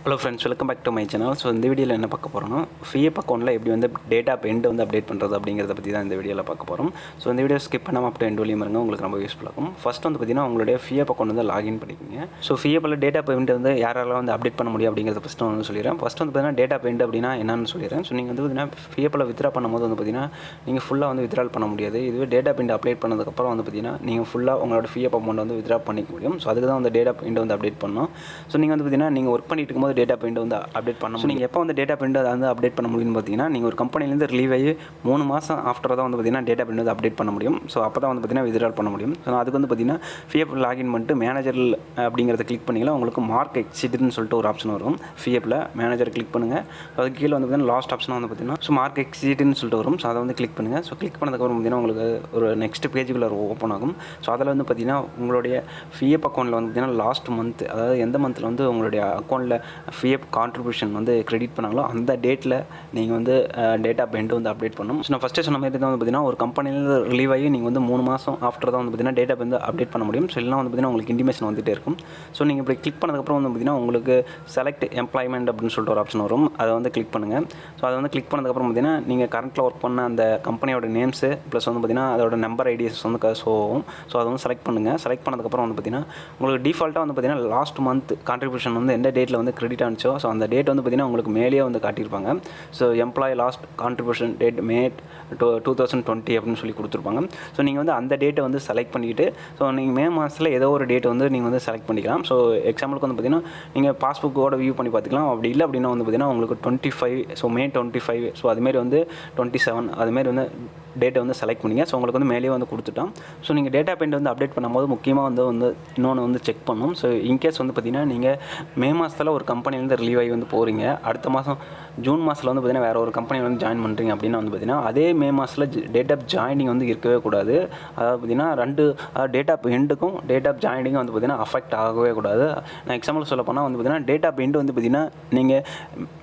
Hello friends, welcome back to my channel. So இந்த வீடியோவில் என்ன பார்க்க போகிறோம்னா, ஃபிஎஃப் அக்கௌண்ட்டில் எப்படி வந்து டேட்டா எண்ட் வந்து அப்டேட் பண்ணுறது அப்படிங்கிறத பற்றி தான் இந்த வீடியோவில் பார்க்க போகிறோம். ஸோ இந்த வீடியோ ஸ்கிப் பண்ணாமல் அப் டு எண்ட் வரையும் இருங்க, உங்களுக்கு ரொம்ப யூஸ்ஃபுல்லாக இருக்கும். ஃபஸ்ட் வந்து பார்த்தீங்கன்னா உங்களுடைய ஃபிஎஃப் அக்கௌண்ட் வந்து லாகின் பண்ணிக்கோங்க. ஸோ ஃபிஎஃப்பில் டேட்டா எண்ட் வந்து யாரெல்லாம் வந்து அப்டேட் பண்ண முடியும் அப்படிங்கிறத ஃபஸ்ட்டு வந்து சொல்லிடுறேன். ஃபஸ்ட் வந்து பார்த்தீங்கன்னா டேட்டா எண்ட் அப்படின்னா என்னன்னு சொல்லிடுறேன். ஸோ நீங்கள் வந்து பார்த்தீங்கன்னா ஃபிஎஃப்பில் வித்ரா பண்ணும்போது வந்து பார்த்தீங்கன்னா நீங்கள் ஃபுல்லாக வந்து வித்ரால் பண்ண முடியாது. இதுவே டேட்டா எண்ட் அப்டேட் பண்ணதுக்கப்புறம் வந்து பார்த்தீங்கன்னா நீங்கள் ஃபுல்லாக உங்களோட ஃபிஎஃப் அமௌண்ட் வந்து வித்ரா பண்ணிக்க முடியும். ஸோ அதுக்கு தான் வந்து டேட்டா எண்ட் வந்து அப்டேட் பண்ணணும். ஸோ நீங்கள் வந்து பார்த்தீங்கன்னா நீங்கள் ஒர்க் பண்ணிட்டு இருக்கும்போது டேட்டா எண்ட் வந்து அப்டேட் பண்ண முடியும். நீங்கள் எப்போ வந்து டேட்டா பிரிண்ட் வந்து அப்டேட் பண்ண முடியும்னு பார்த்தீங்கன்னா, நீங்கள் ஒரு கம்பெனிலேருந்து ரிலீவ் ஆகி 3 மாதம் ஆஃப்டர் தான் வந்து பார்த்தீங்கன்னா டேட்டா பிரிண்ட் வந்து அப்டேட் பண்ண முடியும். ஸோ அப்போ தான் வந்து பார்த்தீங்கன்னா வித்ட்ரால் பண்ண முடியும். ஸோ அதுக்கு வந்து பார்த்தீங்கன்னா ஃபிஎஃப் லாகின் பண்ணிட்டு மேனேஜர் அப்படிங்கிறத கிளிக் பண்ணிங்கன்னா உங்களுக்கு மார்க் எக்ஸிட்னு சொல்லிட்டு ஒரு ஆப்ஷன் வரும். ஃபிஎஃப்பில் மேனேஜர் கிளிக் பண்ணுங்கள். அதுக்கு கீழே வந்து பார்த்தீங்கன்னா லாஸ்ட் ஆப்ஷன் வந்து பார்த்தீங்கன்னா ஸோ மார்க் எக்ஸிட்னு சொல்லிட்டு வரும். ஸோ அதை வந்து கிளிக் பண்ணுங்கள். ஸோ கிளிக் பண்ணதுக்கப்புறம் பார்த்தீங்கன்னா உங்களுக்கு ஒரு நெக்ஸ்ட் பேஜுக்குள்ளே ஓப்பன் ஆகும். ஸோ அதில் வந்து பார்த்தீங்கன்னா உங்களுடைய ஃபிஎஃப் அக்கௌண்ட்டில் வந்து பார்த்தீங்கன்னா லாஸ்ட் மந்த், அதாவது எந்த மந்தில் வந்து உங்களுடைய அக்கௌண்ட்டில் ஃபிஎஃப் கான்ட்ரிபியூஷன் வந்து கிரெடிட் பண்ணாங்களோ அந்த டேட்டில் நீங்கள் வந்து டேட்டா எண்ட் வந்து அப்டேட் பண்ணணும். ஸோ நான் ஃபஸ்ட்டே சொன்ன மாதிரி தான் வந்து பார்த்தீங்கன்னா ஒரு கம்பெனிலேருந்து ரிலீவ் ஆகி நீங்கள் வந்து 3 மாதம் ஆஃப்டர் தான் வந்து பார்த்தீங்கன்னா டேட்டா வந்து அப்டேட் பண்ண முடியும். ஸோ இல்லைனா வந்து பார்த்தீங்கன்னா உங்களுக்கு இன்டிமேஷன் வந்துகிட்டே இருக்கும். ஸோ நீங்கள் இப்படி கிளிக் பண்ணதுக்கப்புறம் வந்து பார்த்தீங்கன்னா உங்களுக்கு செலக்ட் எம்ப்ளாய்மெண்ட் அப்படின்னு சொல்லிட்டு ஒரு ஆப்ஷன் வரும். அதை வந்து கிளிக் பண்ணுங்கள். ஸோ அதை வந்து கிளிக் பண்ணதுக்கப்புறம் பார்த்தீங்கன்னா நீங்கள் கரண்ட்டில் ஒர்க் பண்ண அந்த கம்பெனியோட நேம்ஸு ப்ளஸ் வந்து பார்த்தீங்கன்னா அதோட நம்பர் ஐடிஎஸ் வந்து ஷோ ஆகும். ஸோ அதை வந்து செலக்ட் பண்ணுங்கள். செலக்ட் பண்ணதுக்கப்புறம் வந்து பார்த்தீங்கன்னா உங்களுக்கு டிஃபால்ட்டாக வந்து பார்த்தீங்கன்னா லாஸ்ட் மந்த் கான்ட்ரிபியூஷன் வந்து எந்த டேட்டில் வந்து கிரெடிட் ஆனிச்சோ ஸோ அந்த டேட் வந்து பார்த்தீங்கன்னா உங்களுக்கு மேலேயே வந்து காட்டியிருப்பாங்க. So employee last contribution date மே 2020 அப்படின்னு சொல்லி கொடுத்துருப்பாங்க. ஸோ நீங்கள் வந்து அந்த டேட்டை வந்து செலக்ட் பண்ணிக்கிட்டு ஸோ நீங்கள் மே மாதத்தில் ஏதோ ஒரு டேட் வந்து நீங்கள் வந்து செலக்ட் பண்ணிக்கலாம். ஸோ எக்ஸாம்பிளுக்கு வந்து பார்த்தீங்கன்னா நீங்கள் பாஸ்புக்கோட வியூ பண்ணி பார்த்துக்கலாம். அப்படி இல்லை அப்படின்னா வந்து பார்த்தீங்கன்னா உங்களுக்கு 25 ஸோ மே 25 ஸோ அதுமாரி வந்து 27 அதுமாரி வந்து டேட்டை வந்து செலக்ட் பண்ணிங்க. ஸோ உங்களுக்கு வந்து மேலேயே வந்து கொடுத்துட்டோம். ஸோ நீங்கள் டேட்டா பெயிண்ட் வந்து அப்டேட் பண்ணும்போது முக்கியமாக வந்து இன்னொன்று வந்து செக் பண்ணணும். ஸோ இன்கேஸ் வந்து பார்த்தீங்கன்னா நீங்கள் மே மாதத்தில் ஒரு கம்பெனிலேருந்து ரிலீவ் ஆகி வந்து போகிறீங்க, அடுத்த மாதம் ஜூன் மாதத்தில் வந்து பார்த்தீங்கன்னா வேறு ஒரு கம்பெனியில் வந்து ஜாயின் பண்ணுறீங்க அப்படின்னா வந்து பார்த்தீங்கன்னா அதே மே மாதத்தில் டேட் ஆஃப் ஜாயினிங் வந்து இருக்கவே கூடாது. அதாவது பார்த்தீங்கன்னா டேட் ஆஃப் எண்டுக்கும் டேட் ஆஃப் ஜாயினிங்கும் வந்து பார்த்தீங்கன்னா அஃபெக்ட் ஆகவே கூடாது. நான் எக்ஸாம்பிள் சொல்ல போனால் வந்து பார்த்தீங்கன்னா டேட் ஆஃப் எண்டு வந்து பார்த்தீங்கன்னா நீங்கள்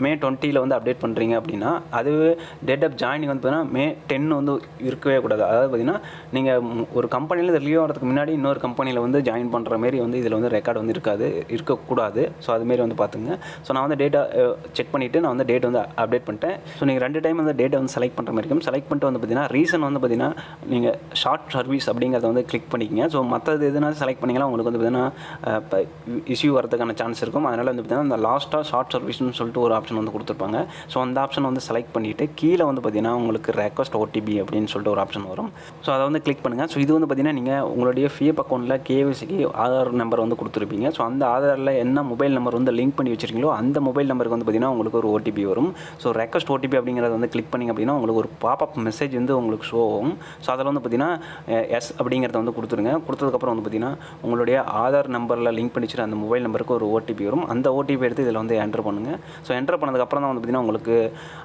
மே 20 வந்து அப்டேட் பண்ணுறீங்க அப்படின்னா அதுவே டேட் ஆஃப் ஜாயினிங் வந்து பார்த்தீங்கன்னா மே 10 வந்து இருக்கவே கூடாது. அதாவது பார்த்தீங்கன்னா நீங்கள் ஒரு கம்பெனியில் ரிலீவ் ஆகிறதுக்கு முன்னாடி இன்னொரு கம்பெனியில் வந்து ஜாயின் பண்ணுற மாரி வந்து இதில் வந்து ரெக்கார்டு வந்து இருக்கக்கூடாது. ஸோ அதுமாரி வந்து பார்த்துங்க. ஸோ நான் வந்து டேட்டா செக் பண்ணிவிட்டு நான் வந்து டேட் வந்து அப்டேட் பண்ணிட்டேன். ஸோ நீங்கள் 2 டைம் வந்து டேட்டை வந்து செலக்ட் பண்ணுற மாதிரி இருக்கும். செலக்ட் பண்ணிட்டு வந்து பார்த்தீங்கன்னா ரீசன் வந்து பார்த்தீங்கன்னா நீங்கள் ஷார்ட் சர்வீஸ் அப்படிங்கிறத வந்து கிளிக் பண்ணிக்கங்க. ஸோ மற்றது எதுனா செலக்ட் பண்ணிங்கன்னா உங்களுக்கு வந்து பார்த்தீங்கன்னா இஷ்யூ வரதுக்கான சான்ஸ் இருக்கும். அதனால் வந்து பார்த்தீங்கன்னா அந்த லாஸ்ட்டாக ஷார்ட் சர்வீஸ்னு சொல்லிட்டு ஒரு ஆப்ஷன் வந்து கொடுத்துருப்பாங்க. ஸோ அந்த ஆப்ஷன் வந்து செலக்ட் பண்ணிவிட்டு கீழே வந்து பார்த்தீங்கன்னா உங்களுக்கு ரெக்வஸ்ட் ஓடிபி அப்படின்னு சொல்லிட்டு ஒரு ஆப்ஷன் வரும். ஸோ அதை வந்து கிளிக் பண்ணுங்கள். ஸோ இது வந்து பார்த்தீங்கன்னா நீங்கள் உங்களுடைய ஃபிஎஃப் அக்கௌண்ட்டில் கேவிசிக்கு ஆதார் நம்பர் வந்து கொடுத்துருப்பீங்க. ஸோ அந்த ஆதாரில் என்ன மொபைல் நம்பர் வந்து லிங்க் பண்ணி வச்சிருக்கீங்களோ அந்த மொபைல் நம்பருக்கு வந்து பார்த்தீங்கன்னா உங்களுக்கு ஒரு ஓடிபி வரும். ஸோ ரெக்வஸ்ட் ஓடிபி அப்படிங்கிறத வந்து கிளிக் பண்ணிங்க அப்படின்னா உங்களுக்கு ஒரு பாப்அப் மெசேஜ் வந்து உங்களுக்கு ஷோ ஆகும். ஸோ அதில் வந்து பார்த்தீங்கன்னா எஸ் அப்படிங்கிறத வந்து கொடுத்துருங்க. கொடுத்ததுக்கப்புறம் வந்து பார்த்தீங்கன்னா உங்களுடைய ஆதார் நம்பரில் லிங்க் பண்ணி வச்சுட்டு அந்த மொபைல் நம்பருக்கு ஒரு ஓடிபி வரும். அந்த ஓடிபி எடுத்து இதில் வந்து என்டர் பண்ணுங்கள். ஸோ என்டர் பண்ணதுக்கப்புறம் தான் வந்து பார்த்தீங்கன்னா உங்களுக்கு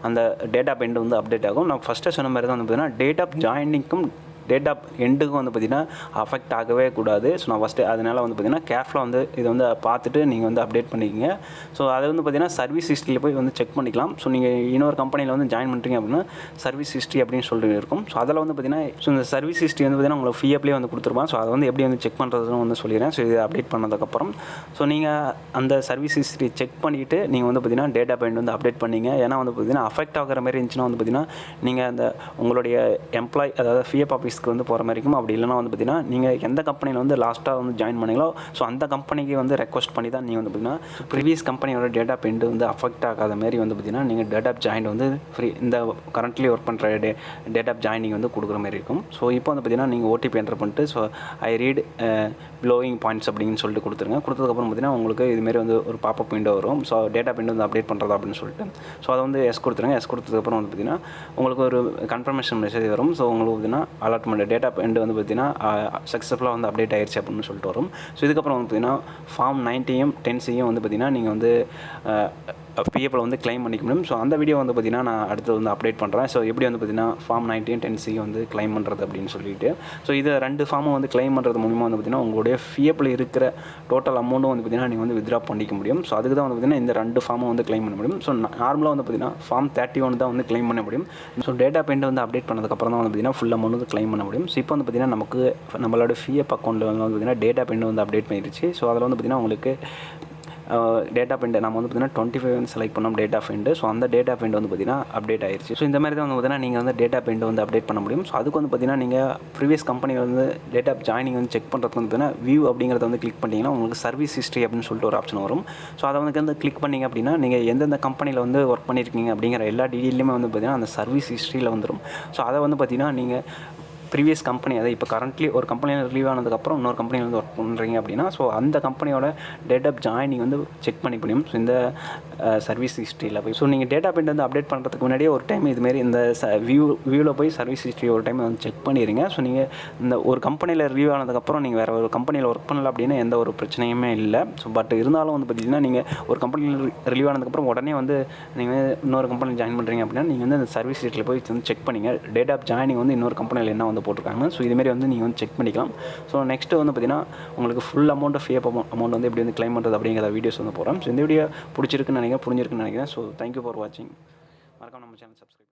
அந்த டேட்டா எண்ட் வந்து அப்டேட் ஆகும். நான் ஃபஸ்ட்டு சொன்ன மாதிரி தான் வந்து பார்த்தீங்கன்னா டேட் ஆஃப் ஜாயினிங்க்கும் டேட் ஆஃப் எண்டுக்கும் வந்து பார்த்திங்கன்னா அஃபெக்ட் ஆகவே கூடாது. ஸோ நான் ஃபஸ்ட்டு அதனால் வந்து பார்த்திங்கன்னா கேர்ஃபுல்லாக வந்து இதை வந்து பார்த்துட்டு நீங்கள் வந்து அப்டேட் பண்ணிக்கங்க. ஸோ அதை வந்து பார்த்திங்கன்னா சர்வீஸ் ஹிஸ்ட்ரியில் போய் வந்து செக் பண்ணிக்கலாம். ஸோ நீங்கள் இன்னொரு கம்பெனியில் வந்து ஜாயின் பண்ணுறீங்க அப்படின்னா சர்வீஸ் ஹிஸ்ட்ரி அப்படின்னு சொல்லிட்டு இருக்கும். ஸோ அதில் வந்து பார்த்திங்கன்னா ஸோ இந்த சர்வீஸ் ஹிஸ்ட்ரி வந்து பார்த்திங்கன்னா உங்களுக்கு ஃபிஎஃப்லேயே வந்து கொடுத்துருப்பான். ஸோ அதை வந்து எப்படி வந்து செக் பண்ணுறதுன்னு வந்து சொல்லிடுறேன். ஸோ இதை அப்டேட் பண்ணதுக்கப்புறம் ஸோ நீங்கள் அந்த சர்வீஸ் ஹிஸ்ட்ரி செக் பண்ணிவிட்டு நீங்கள் வந்து பார்த்திங்கன்னா டேட்டா பாயிண்ட் வந்து அப்டேட் பண்ணிங்க. ஏன்னா வந்து பார்த்திங்கன்னா அஃபெக்ட் ஆகிற மாதிரி இருந்துச்சுன்னா வந்து பார்த்திங்கன்னா நீங்கள் அந்த உங்களுடைய எம்ப்ளாய் அதாவது ஃபிஎஃப் ஆஃபீஸ்க்கு வந்து போகிற மாதிரி இருக்கும். அப்படி இல்லைனா வந்து பார்த்தீங்கன்னா நீங்கள் எந்த கம்பெனியில் வந்து லாஸ்ட்டாக வந்து ஜாயின் பண்ணீங்களோ ஸோ அந்த கம்பெனிக்கு வந்து ரெக்வஸ்ட் பண்ணி தான் நீங்கள் வந்து பார்த்தீங்கன்னா ப்ரீவியஸ் கம்பெனியோட டேட்டா பெண்ட் வந்து அஃபெக்ட் ஆகாத மாதிரி வந்து பார்த்தீங்கன்னா நீங்கள் டேட் ஆஃப் ஜாயின் வந்து ஃப்ரீ இந்த கரண்ட்லி ஒர்க் பண்ணுற டேட் ஆஃப் ஜாயினிங் வந்து கொடுக்குற மாதிரி இருக்கும். ஸோ இப்போ வந்து பார்த்தீங்கன்னா நீங்கள் ஓடிபி என்டர் பண்ணிட்டு so I read blowing points அப்படின்னு சொல்லிட்டு கொடுத்துருங்க. கொடுத்ததுக்கப்புறம் பார்த்தீங்கன்னா உங்களுக்கு இதுமாரி வந்து ஒரு பாப்பப் விண்டோ வரும். ஸோ டேட்டா பெண்ட் வந்து அப்டேட் பண்ணுறது அப்படின்னு சொல்லிட்டு ஸோ அதை வந்து எஸ் கொடுத்துருங்க. எஸ் கொடுத்ததுக்கப்புறம் வந்து பார்த்தீங்கன்னா உங்களுக்கு ஒரு கன்ஃபர்மேஷன் மெசேஜ் வரும். ஸோ உங்களுக்கு பார்த்தீங்கன்னா அலாட்மெண்ட் டேட்டா பெண்ட் வந்து பார்த்தீங்கன்னா சக்ஸஸ்ஃபுல்லாக வந்து அப்டேட் ஆயிடுச்சு அப்படின்னு சொல்லிட்டு வரும். ஸோ இதுக்கப்புறம் வந்து பார்த்தீங்கன்னா ஃபார்ம் 90யும் 10Cயும் வந்து பார்த்தீங்கன்னா நீங்கள் வந்து பிஎஃப்பில் வந்து கிளைம் பண்ணிக்க முடியும். ஸோ அந்த வீடியோ வந்து பார்த்திங்கன்னா நான் அடுத்து வந்து அப்டேட் பண்ணுறேன். ஸோ எப்படி வந்து பார்த்திங்கன்னா ஃபார்ம் 90யும் 10C வந்து கிளைம் பண்ணுறது அப்படின்னு சொல்லிட்டு ஸோ இதை 2 ஃபார்மும் வந்து கிளைம் பண்ணுறது மூலிமா வந்து பார்த்திங்கன்னா உங்களுடைய பிஎஃப்பில் இருக்கிற டோட்டல் அமௌண்ட்டும் வந்து பார்த்திங்கன்னா நீங்கள் வந்து வித்ட்ரா பண்ணிக்க முடியும். ஸோ அதுக்கு தான் வந்து பார்த்திங்கன்னா இந்த 2 ஃபார்மும் வந்து கிளைம் பண்ண முடியும். ஸோ நார்மலாக வந்து பார்த்திங்கன்னா ஃபார்ம் 31 தான் வந்து கிளைம் பண்ண முடியும். ஸோ டேட்டா பெயிண்ட் வந்து அப்டேட் பண்ணதுக்கப்புறம் தான் வந்து பார்த்திங்கன்னா ஃபுல் அமௌண்ட் வந்து கிளைம் பண்ண முடியும். ஸோ இப்போ வந்து பார்த்திங்கன்னா நமக்கு நம்மளோட பிஎஃப் அக்கௌண்ட்டில் வந்து பார்த்திங்கன்னா டேட்டா பெயிண்ட் வந்து அப்டேட் பண்ணிடுச்சு. ஸோ அதில் வந்து பார்த்திங்கன்னா உங்களுக்கு டேட் ஆஃப் எண்டு நம்ம வந்து பார்த்திங்கன்னா 25 வந்து செலக்ட் பண்ணோம் டேட் ஆஃப் எண்டு. ஸோ அந்த டேட் ஆஃப் எண்டு வந்து பார்த்திங்கன்னா அப்டேட் ஆயிடுச்சு. ஸோ இந்த மாதிரி தான் வந்து பார்த்திங்கன்னா நீங்கள் வந்து டேட் ஆஃப் எண்டு வந்து அப்டேட் பண்ண முடியும். ஸோ அதுக்கு வந்து பார்த்திங்கன்னா நீங்கள் ப்ரீவியஸ் கம்பெனி வந்து டேட் ஆஃப் ஜாயினிங் வந்து செக் பண்ணுறதுக்கு வந்து பார்த்திங்கன்னா வியூ அப்படிங்கிறத வந்து கிளிக் பண்ணிங்கன்னா உங்களுக்கு சர்வீஸ் ஹிஸ்ட்ரி அப்படின்னு சொல்லிட்டு ஒரு ஆப்ஷன் வரும். ஸோ அதை வந்து கிளிக் பண்ணிங்க அப்படின்னா நீங்கள் எந்தெந்த கம்பெனியில் வந்து ஒர்க் பண்ணியிருக்கீங்க அப்படிங்கிற எல்லா டீட்டெயிலுமே வந்து பார்த்திங்கன்னா அந்த சர்வீஸ் ஹிஸ்ட்ரியில் வந்துடும். ஸோ அதை வந்து பார்த்திங்கன்னா நீங்கள் ப்ரீவியஸ் கம்பெனி அதை இப்போ கரண்ட்லி ஒரு கம்பெனியில் ரிலீவ் ஆனதுக்கப்புறம் இன்னொரு கம்பெனியில் வந்து ஒர்க் பண்ணுறீங்க அப்படின்னா ஸோ அந்த கம்பெனியோட டேட் ஆஃப் ஜாயினிங் வந்து செக் பண்ணி முடியும். ஸோ இந்த சர்வீஸ் ஹிஸ்ட்ரியில் போய் ஸோ நீங்கள் டேட் ஆஃப் எண்ட் வந்து அப்டேட் பண்ணுறதுக்கு முன்னாடியே ஒரு டைம் இதுமாரி இந்த வியூவில் போய் சர்வீஸ் ஹிஸ்ட்ரி ஒரு டைம் வந்து செக் பண்ணிடுங்க. ஸோ நீங்கள் இந்த ஒரு கம்பெனியில் ரிலீவ் ஆனதுக்கப்புறம் நீங்கள் வேறு ஒரு கம்பெனியில் ஒர்க் பண்ணல அப்படின்னா எந்த ஒரு பிரச்சனையுமே இல்லை. ஸோ பட் இருந்தாலும் வந்து பார்த்திங்கன்னா நீங்கள் ஒரு கம்பெனியில் ரிலீவ் ஆனதுக்கப்புறம் உடனே வந்து நீங்கள் இன்னொரு கம்பெனியில் ஜாயின் பண்ணுறீங்க அப்படின்னா நீங்கள் வந்து அந்த சர்வீஸ் ஹிஸ்ட்ரியில் போய் வந்து செக் பண்ணிங்க டேட் ஆஃப் ஜாயினிங் வந்து இன்னொரு கம்பெனியில் என்ன வந்து போட்டிருக்காங்க. ஸோ இதுமாரி வந்து நீங்கள் வந்து செக் பண்ணிக்கலாம். ஸோ நெக்ஸ்ட்டு வந்து பார்த்திங்கன்னா உங்களுக்கு ஃபுல் அமௌண்ட் அமௌண்ட் வந்து எப்படி வந்து கிளைம் பண்ணுறது அப்படிங்கிற வீடியோஸ் வந்து போகிறோம். ஸோ இந்த வீடியோ பிடிச்சிருக்குன்னு நினைக்கிறேன், புரிஞ்சிருக்குன்னு நினைக்கிறேன். ஸோ தேங்க்யூ ஃபார் வாட்சிங். மறக்காம நம்ம சேனல் சப்ஸ்கிரைப்